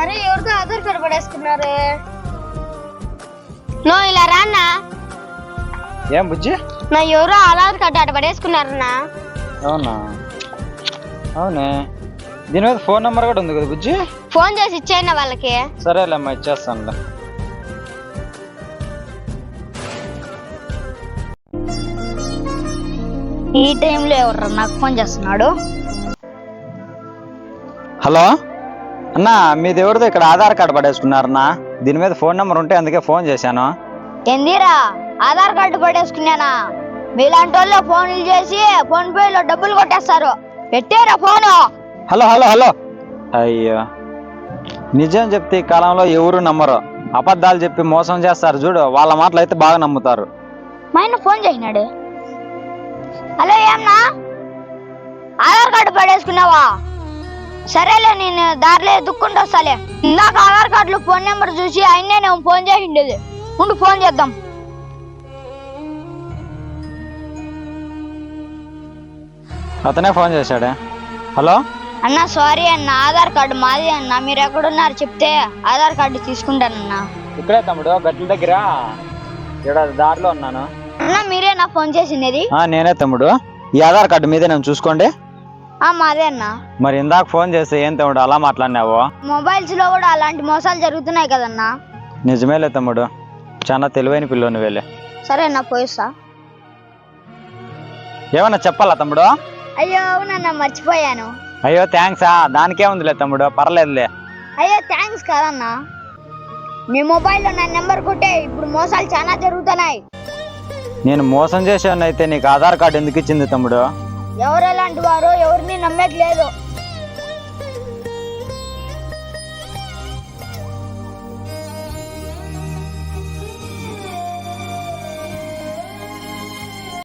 అరే ఎవరితో Aadhaar card పడేసుకున్నారే. No ఇలా రాన్నా. ఏం బుజ్జి? నా ఎవరో ఆధార్ కార్డు అటు పడేసుకున్నారన్నా. అవునా? అవునే, దీని మీద ఫోన్ నెంబర్ కూడా ఉంది కదా బుజ్జి. ఫోన్ చేసి ఇచ్చేయండి వాళ్ళకి. సరేలేమ్మా, ఇచ్చేస్తానులే. ఈ టైంలో ఎవరు నాకు ఫోన్ చేస్తున్నాడు? హలో అన్నా, మీది ఎవరిదో ఇక్కడ ఆధార్ కార్డు పడేసుకున్నారన్నా. దీని మీద ఫోన్ నెంబర్ ఉంటే అందుకే ఫోన్ చేశాను. ఏందిరా ఆధార్ కార్డు పడేసుకున్నానా? మీలాంటి వాళ్ళు ఫోన్లు చేసి ఫోన్ పేలో డబ్బులు కొట్టేస్తారు. పెట్టారా ఫోను? Hello hello hello. అయ్యో, నిజం చెప్తే ఈ కాలంలో ఎవరు నమ్మరు. అబద్ధాలు చెప్పి మోసం చేస్తారు చూడు, వాళ్ళ మాటలు అయితే బాగా నమ్ముతారు. మా ఆయన ఫోన్ చేసినాడు. హలో ఏమన్నా, ఆధార్ కార్డు పడేసుకున్నావా? సరేలే, నేను దారిలో ఎదుక్కుంటూ వస్తాలే. ఇందాక ఆధార్ కార్డులో ఫోన్ నెంబర్ చూసి ఆయనే నేను ఫోన్ చేసిండేది. ముందు ఫోన్ చేద్దాం. అతనే ఫోన్ చేశాడే. హలో అన్న, సారీ అన్న, ఆధార్ కార్డు మాది అన్న. మీరు ఎక్కడున్నారు చెప్తే ఆధార్ కార్డు తీసుకుంటానన్నా. ఇక్కడే తమ్ముడు, గట్ల దగ్గర ఇక్కడ దారిలో ఉన్నాను. అన్న మీరే నా ఫోన్ చేసింది? నేనే తమ్ముడు. ఈ ఆధార్ కార్డు మీదే నేను చూసుకోండి. మాదే అన్న. మరి ఇందాక ఫోన్ చేస్తే ఏం తమ్ముడు అలా మాట్లాడినావు? మొబైల్స్ లో కూడా అలాంటి మోసాలు జరుగుతున్నాయి కదన్నా. నిజమేలే తమ్ముడు, చాలా తెలివైన పిల్లోని వెళ్ళే. సరే అన్న, పోయిస్తా. ఏమన్నా చెప్పాలా తమ్ముడు? అయ్యో అవునన్నా, మర్చిపోయాను. అయ్యో థ్యాంక్సా, దానికే ఉందిలే తమ్ముడు, పర్లేదులే. అయ్యో థ్యాంక్స్ కాదన్నా, మీ మొబైల్లో నా నెంబర్ కొట్టే ఇప్పుడు మోసాలు చాలా జరుగుతున్నాయి. నేను మోసం చేశాను అయితే నీకు ఆధార్ కార్డు ఎందుకు ఇచ్చింది తమ్ముడు? ఎవరు ఎలాంటి వారో ఎవరిని నమ్మట్లేదు.